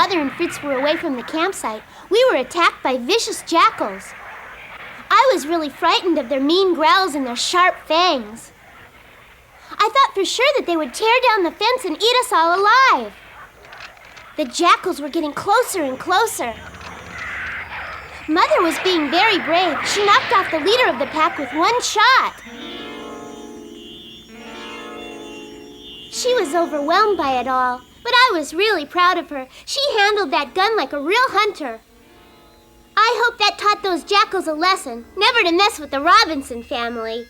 Father and Fritz were away from the campsite, we were attacked by vicious jackals. I was really frightened of their mean growls and their sharp fangs. I thought for sure that they would tear down the fence and eat us all alive. The jackals were getting closer and closer. Mother was being very brave. She knocked off the leader of the pack with one shot. She was overwhelmed by it all, but I was really proud of her. She handled that gun like a real hunter. I hope that taught those jackals a lesson, never to mess with the Robinson family.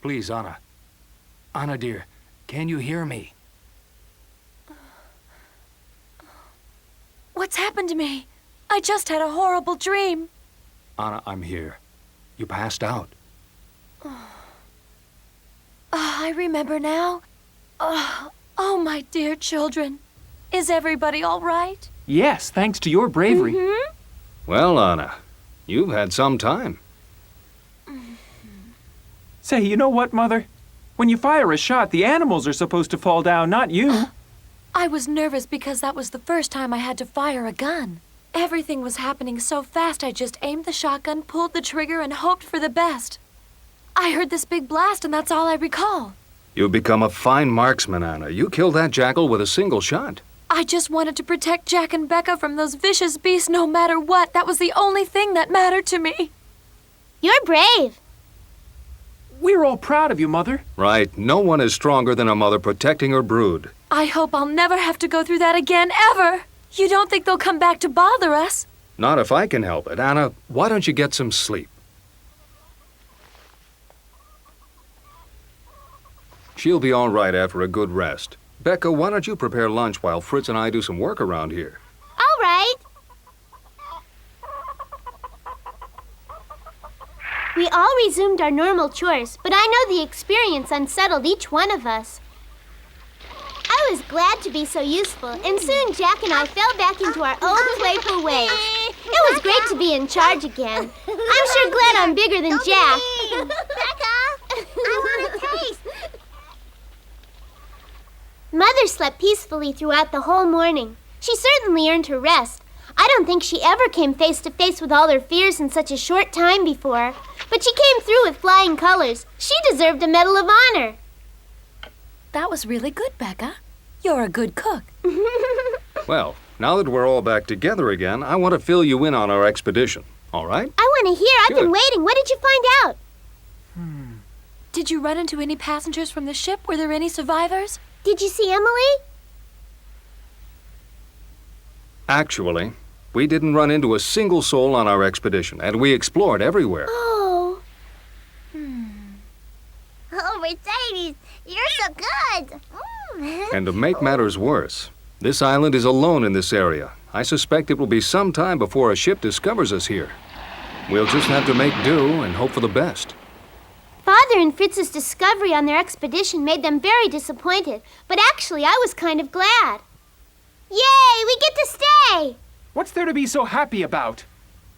Please, Anna. Anna, dear, can you hear me? What's happened to me? I just had a horrible dream. Anna, I'm here. You passed out. I remember now. Oh, my dear children. Is everybody all right? Yes, thanks to your bravery. Mm-hmm. Well, Anna, you've had some time. Say, you know what, Mother? When you fire a shot, the animals are supposed to fall down, not you. I was nervous because that was the first time I had to fire a gun. Everything was happening so fast I just aimed the shotgun, pulled the trigger, and hoped for the best. I heard this big blast, and that's all I recall. You've become a fine marksman, Anna. You killed that jackal with a single shot. I just wanted to protect Jack and Becca from those vicious beasts no matter what. That was the only thing that mattered to me. You're brave. We're all proud of you, Mother. Right. No one is stronger than a mother protecting her brood. I hope I'll never have to go through that again, ever. You don't think they'll come back to bother us? Not if I can help it. Anna, why don't you get some sleep? She'll be all right after a good rest. Becca, why don't you prepare lunch while Fritz and I do some work around here? All right. We all resumed our normal chores, but I know the experience unsettled each one of us. I was glad to be so useful, and soon Jack and I fell back into our old playful ways. It was great to be in charge again. I'm sure glad I'm bigger than Jack. Becca, I want a taste. Mother slept peacefully throughout the whole morning. She certainly earned her rest. I don't think she ever came face to face with all her fears in such a short time before. But she came through with flying colors. She deserved a Medal of Honor. That was really good, Becca. You're a good cook. Well, now that we're all back together again, I want to fill you in on our expedition. All right? I want to hear. I've Good. been waiting. What did you find out? Did you run into any passengers from the ship? Were there any survivors? Did you see Emily? Actually, we didn't run into a single soul on our expedition, and we explored everywhere. Oh. Oh, Mercedes, you're so good. And to make matters worse, this island is alone in this area. I suspect it will be some time before a ship discovers us here. We'll just have to make do and hope for the best. Father and Fritz's discovery on their expedition made them very disappointed, but actually I was kind of glad. Yay, we get to stay! What's there to be so happy about?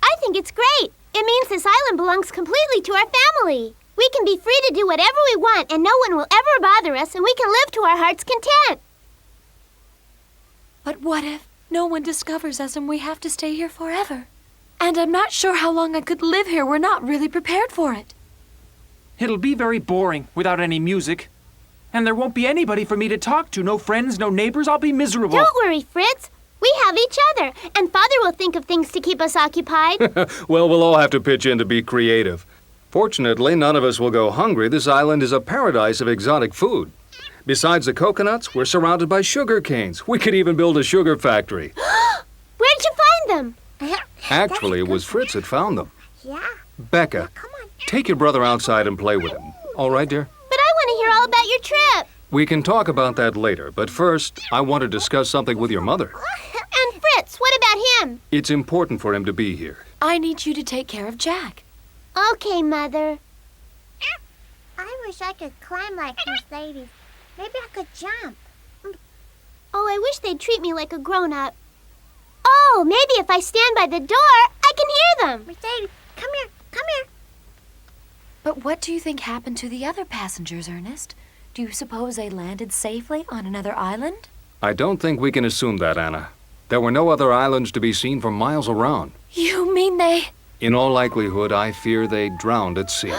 I think it's great. It means this island belongs completely to our family. We can be free to do whatever we want, and no one will ever bother us, and we can live to our heart's content. But what if no one discovers us and we have to stay here forever? And I'm not sure how long I could live here. We're not really prepared for it. It'll be very boring without any music. And there won't be anybody for me to talk to. No friends, no neighbors. I'll be miserable. Don't worry, Fritz. We have each other, and Father will think of things to keep us occupied. Well, we'll all have to pitch in to be creative. Fortunately, none of us will go hungry. This island is a paradise of exotic food. Besides the coconuts, we're surrounded by sugar canes. We could even build a sugar factory. Where did you find them? Actually, it was Fritz that found them. Yeah. Becca, Come on. take your brother outside and play with him. All right, dear? But I want to hear all about your trip. We can talk about that later, but first, I want to discuss something with your mother. And Fritz, what about him? It's important for him to be here. I need you to take care of Jack. Okay, Mother. I wish I could climb like Mercedes. Maybe I could jump. Oh, I wish they'd treat me like a grown-up. Oh, maybe if I stand by the door, I can hear them. Mercedes, come here. Come here. But what do you think happened to the other passengers, Ernest? Do Do you suppose they landed safely on another island? I don't think we can assume that, Anna. There were no other islands to be seen for miles around. You mean they... In all likelihood, I fear they drowned at sea.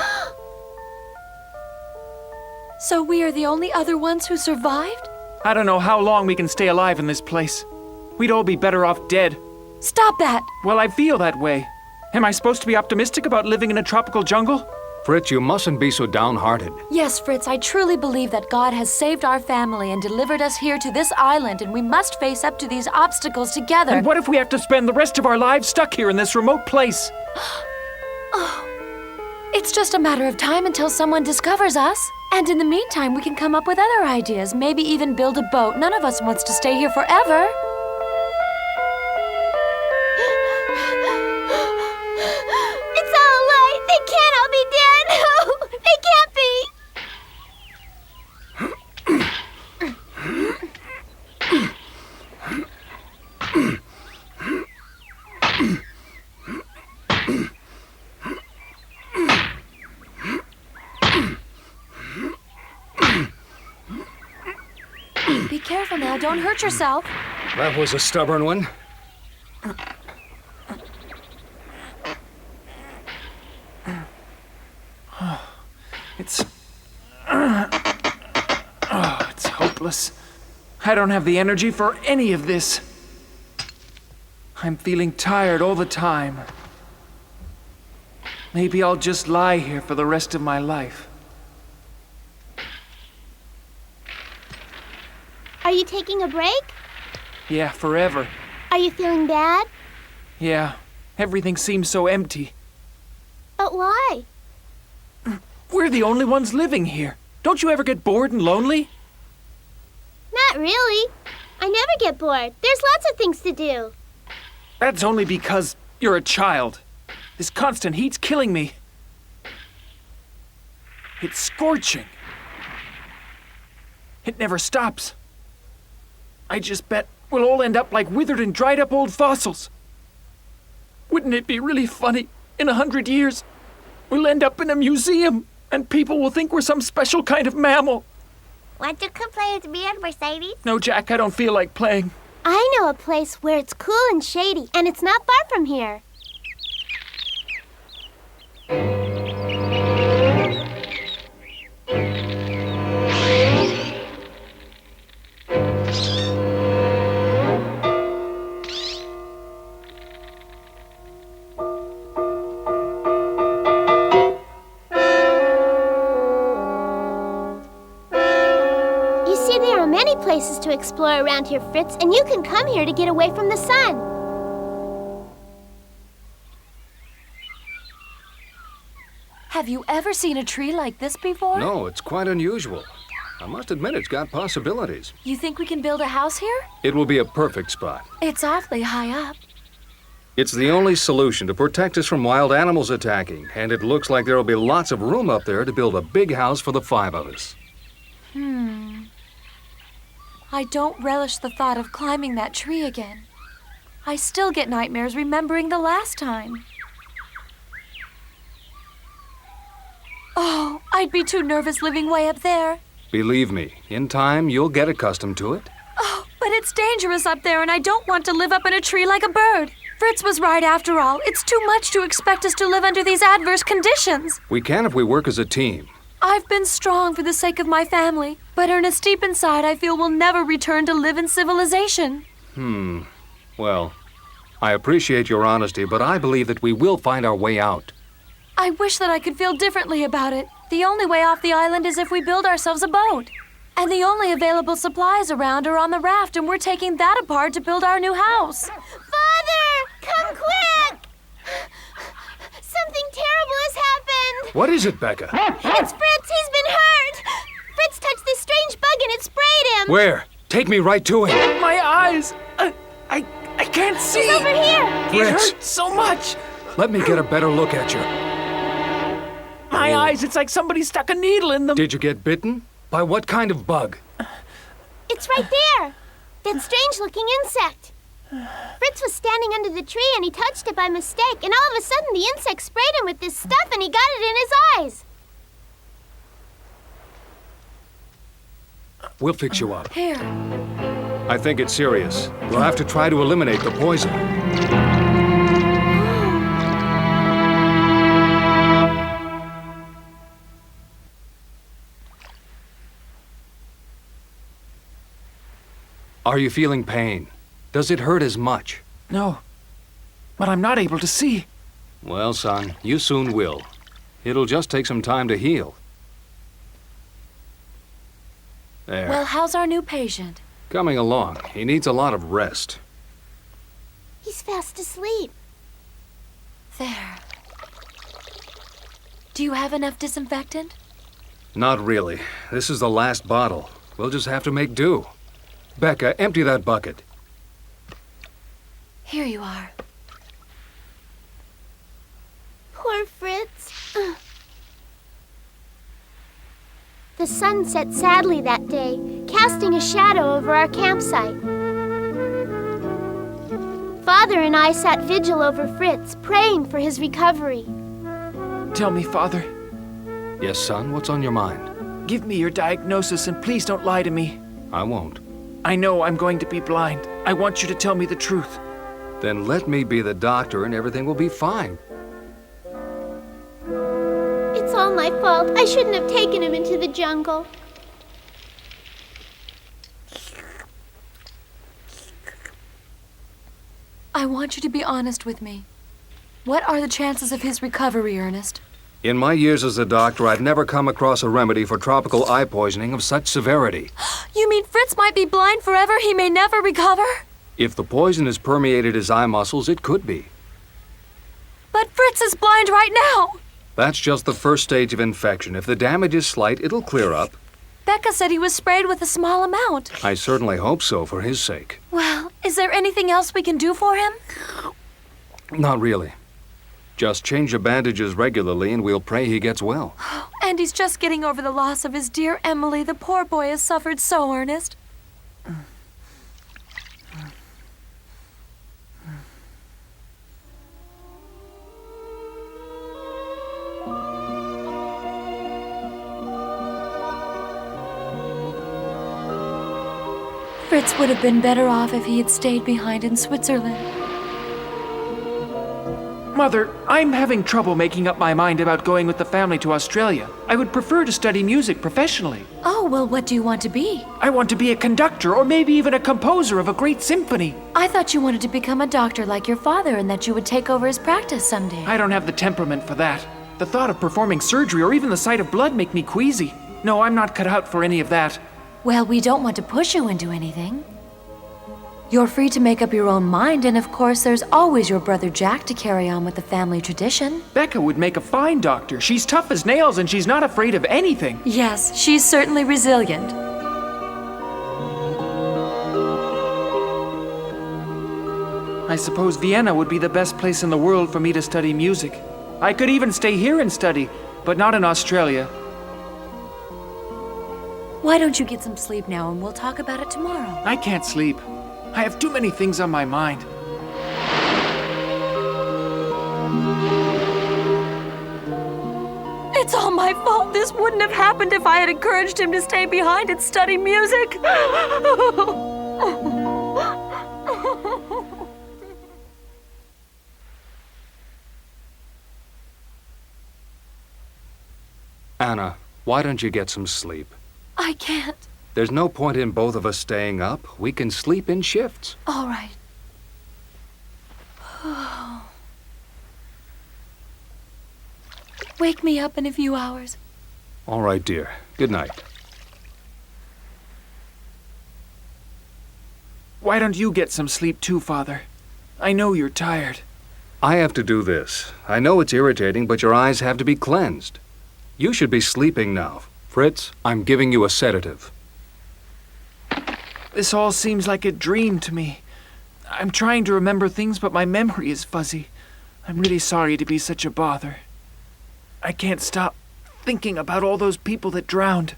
So we are the only other ones who survived? I don't know how long we can stay alive in this place. We'd all be better off dead. Stop that! Well, I feel that way. Am I supposed to be optimistic about living in a tropical jungle? Fritz, you mustn't be so downhearted. Yes, Fritz, I truly believe that God has saved our family and delivered us here to this island, and we must face up to these obstacles together. And what if we have to spend the rest of our lives stuck here in this remote place? It's just a matter of time until someone discovers us. And in the meantime, we can come up with other ideas, maybe even build a boat. None of us wants to stay here forever. It's all a lie. They can't all be dead. They can't be. Be careful now, don't hurt yourself. That was a stubborn one. It's hopeless. I don't have the energy for any of this. I'm feeling tired all the time. Maybe I'll just lie here for the rest of my life. Are you taking a break? Yeah, forever. Are you feeling bad? Yeah, everything seems so empty. But why? We're the only ones living here. Don't you ever get bored and lonely? Not really. I never get bored. There's lots of things to do. That's only because you're a child. This constant heat's killing me. It's scorching. It never stops. I just bet we'll all end up like withered and dried up old fossils. Wouldn't it be really funny? In 100 years, we'll end up in a museum, and people will think we're some special kind of mammal. Want to come play with me and Mercedes? No, Jack, I don't feel like playing. I know a place where it's cool and shady, and it's not far from here. Places to explore around here, Fritz, and you can come here to get away from the sun. Have you ever seen a tree like this before? No, it's quite unusual. I must admit it's got possibilities. You think we can build a house here? It will be a perfect spot. It's awfully high up. It's the only solution to protect us from wild animals attacking, and it looks like there will be lots of room up there to build a big house for the 5 of us. I don't relish the thought of climbing that tree again. I still get nightmares remembering the last time. Oh, I'd be too nervous living way up there. Believe me, in time you'll get accustomed to it. Oh, but it's dangerous up there, and I don't want to live up in a tree like a bird. Fritz was right after all. It's too much to expect us to live under these adverse conditions. We can if we work as a team. I've been strong for the sake of my family, but Ernest, deep inside, I feel we'll never return to live in civilization. Well, I appreciate your honesty, but I believe that we will find our way out. I wish that I could feel differently about it. The only way off the island is if we build ourselves a boat. And the only available supplies around are on the raft, and we're taking that apart to build our new house. Father, come quick! Something terrible has happened. What is it, Becca? It's Fritz. He's been hurt. Fritz touched this strange bug and it sprayed him. Where? Take me right to him. My eyes! I can't see! He's over here. It Fritz, hurts so much! let me get a better look at you. My eyes, it's like somebody stuck a needle in them. Did you get bitten? By what kind of bug? It's right there. That strange-looking insect. Fritz was standing under the tree and he touched it by mistake, and all of a sudden the insect sprayed him with this stuff and he got it in his eyes. We'll fix you up. Here. I think it's serious. We'll have to try to eliminate the poison. Are you feeling pain? Does it hurt as much? No, but I'm not able to see. Well, son, you soon will. It'll just take some time to heal. There. Well, how's our new patient? Coming along. He needs a lot of rest. He's fast asleep. There. Do you have enough disinfectant? Not really. This is the last bottle. We'll just have to make do. Becca, empty that bucket. Here you are. Poor Fritz. The sun set sadly that day, casting a shadow over our campsite. Father and I sat vigil over Fritz, praying for his recovery. Tell me, Father. Yes, son, what's on your mind? Give me your diagnosis and please don't lie to me. I won't. I know I'm going to be blind. I want you to tell me the truth. Then let me be the doctor and everything will be fine. It's all my fault. I shouldn't have taken him into the jungle. I want you to be honest with me. What are the chances of his recovery, Ernest? In my years as a doctor, I've never come across a remedy for tropical eye poisoning of such severity. You mean Fritz might be blind forever? He may never recover? If the poison has permeated his eye muscles, it could be. But Fritz is blind right now! That's just the first stage of infection. If the damage is slight, it'll clear up. Becca said he was sprayed with a small amount. I certainly hope so, for his sake. Well, is there anything else we can do for him? Not really. Just change the bandages regularly and we'll pray he gets well. And he's just getting over the loss of his dear Emily. The poor boy has suffered so, Ernest. Fritz would have been better off if he had stayed behind in Switzerland. Mother, I'm having trouble making up my mind about going with the family to Australia. I would prefer to study music professionally. Oh, well, what do you want to be? I want to be a conductor or maybe even a composer of a great symphony. I thought you wanted to become a doctor like your father and that you would take over his practice someday. I don't have the temperament for that. The thought of performing surgery or even the sight of blood make me queasy. No, I'm not cut out for any of that. Well, we don't want to push you into anything. You're free to make up your own mind, and of course, there's always your brother Jack to carry on with the family tradition. Becca would make a fine doctor. She's tough as nails and she's not afraid of anything. Yes, she's certainly resilient. I suppose Vienna would be the best place in the world for me to study music. I could even stay here and study, but not in Australia. Why don't you get some sleep now and we'll talk about it tomorrow? I can't sleep. I have too many things on my mind. It's all my fault. This wouldn't have happened if I had encouraged him to stay behind and study music. Anna, why don't you get some sleep? I can't. There's no point in both of us staying up. We can sleep in shifts. All right. Wake me up in a few hours. All right, dear. Good night. Why don't you get some sleep too, Father? I know you're tired. I have to do this. I know it's irritating, but your eyes have to be cleansed. You should be sleeping now. Fritz, I'm giving you a sedative. This all seems like a dream to me. I'm trying to remember things, but my memory is fuzzy. I'm really sorry to be such a bother. I can't stop thinking about all those people that drowned.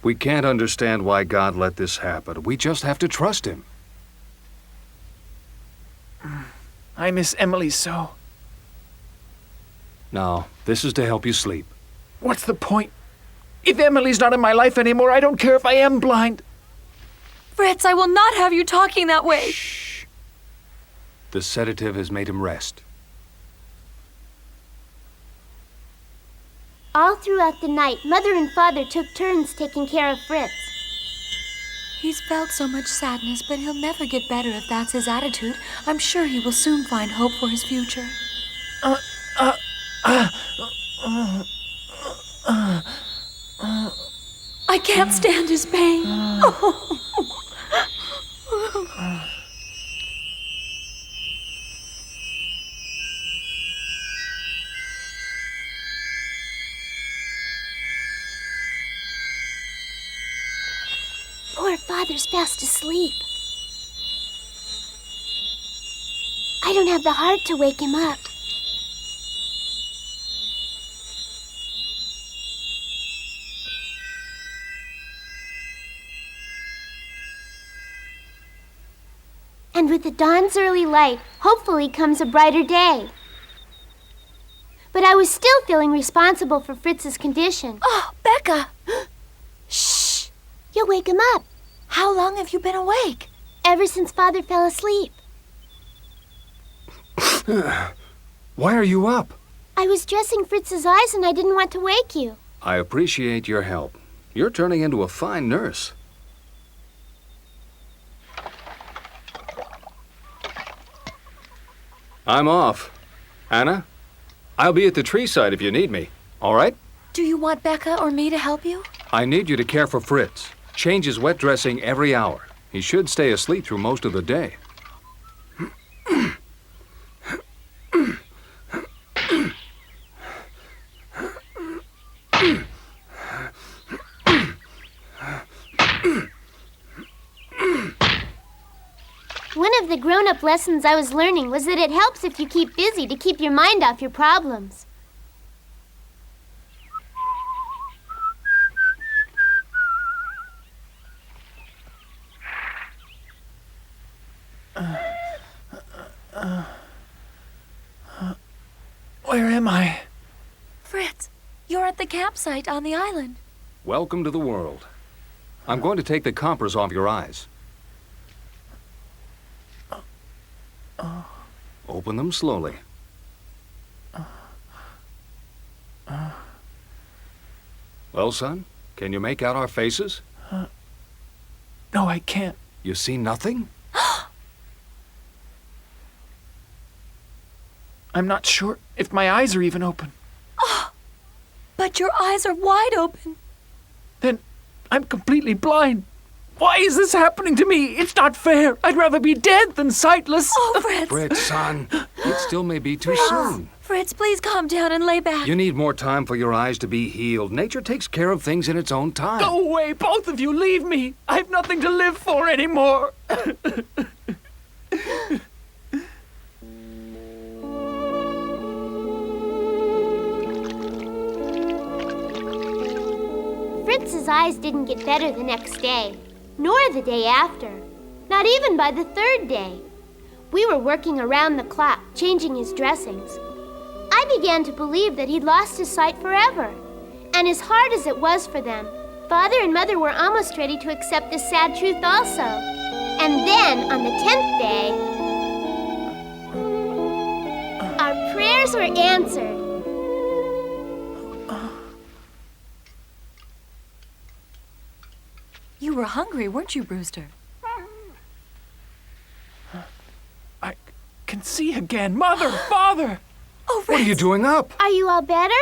We can't understand why God let this happen. We just have to trust him. I miss Emily so. Now, this is to help you sleep. What's the point? If Emily's not in my life anymore, I don't care if I am blind. Fritz, I will not have you talking that way. Shh. The sedative has made him rest. All throughout the night, Mother and Father took turns taking care of Fritz. He's felt so much sadness, but he'll never get better if that's his attitude. I'm sure he will soon find hope for his future. I can't stand his pain. Poor Father's fast asleep. I don't have the heart to wake him up. And with the dawn's early light, hopefully comes a brighter day. But I was still feeling responsible for Fritz's condition. Oh, Becca! Shh! You'll wake him up. How long have you been awake? Ever since Father fell asleep. Why are you up? I was dressing Fritz's eyes and I didn't want to wake you. I appreciate your help. You're turning into a fine nurse. I'm off. Anna, I'll be at the tree side if you need me. All right? Do you want Becca or me to help you? I need you to care for Fritz. Change his wet dressing every hour. He should stay asleep through most of the day. One of the grown-up lessons I was learning was that it helps if you keep busy to keep your mind off your problems. Where am I? Fritz, you're at the campsite on the island. Welcome to the world. I'm going to take the compras off your eyes. Open them slowly. Well, son, can you make out our faces? No, I can't. You see nothing? I'm not sure if my eyes are even open. But your eyes are wide open. Then I'm completely blind. Why is this happening to me? It's not fair. I'd rather be dead than sightless. Oh, Fritz. Fritz, son, it still may be too soon. Fritz, please calm down and lay back. You need more time for your eyes to be healed. Nature takes care of things in its own time. Go away, both of you. Leave me. I have nothing to live for anymore. Fritz's eyes didn't get better the next day, nor the day after, not even by the third day. We were working around the clock, changing his dressings. I began to believe that he'd lost his sight forever. And as hard as it was for them, Father and Mother were almost ready to accept this sad truth also. And then, on the 10th day, our prayers were answered. You were hungry, weren't you, Brewster? I can see again. Mother, Father! Oh, Fritz. What are you doing up? Are you all better?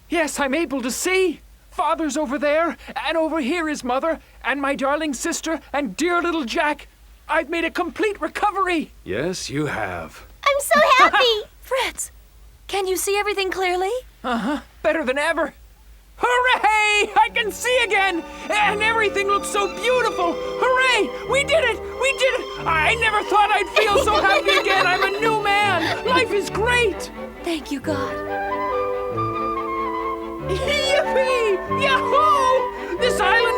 Yes, I'm able to see. Father's over there, and over here is Mother, and my darling sister, and dear little Jack. I've made a complete recovery. Yes, you have. I'm so happy! Fritz, can you see everything clearly? Better than ever. Hooray! I can see again! And everything looks so beautiful! Hooray! We did it! We did it! I never thought I'd feel so happy again! I'm a new man! Life is great! Thank you, God. Yippee! Yahoo! This island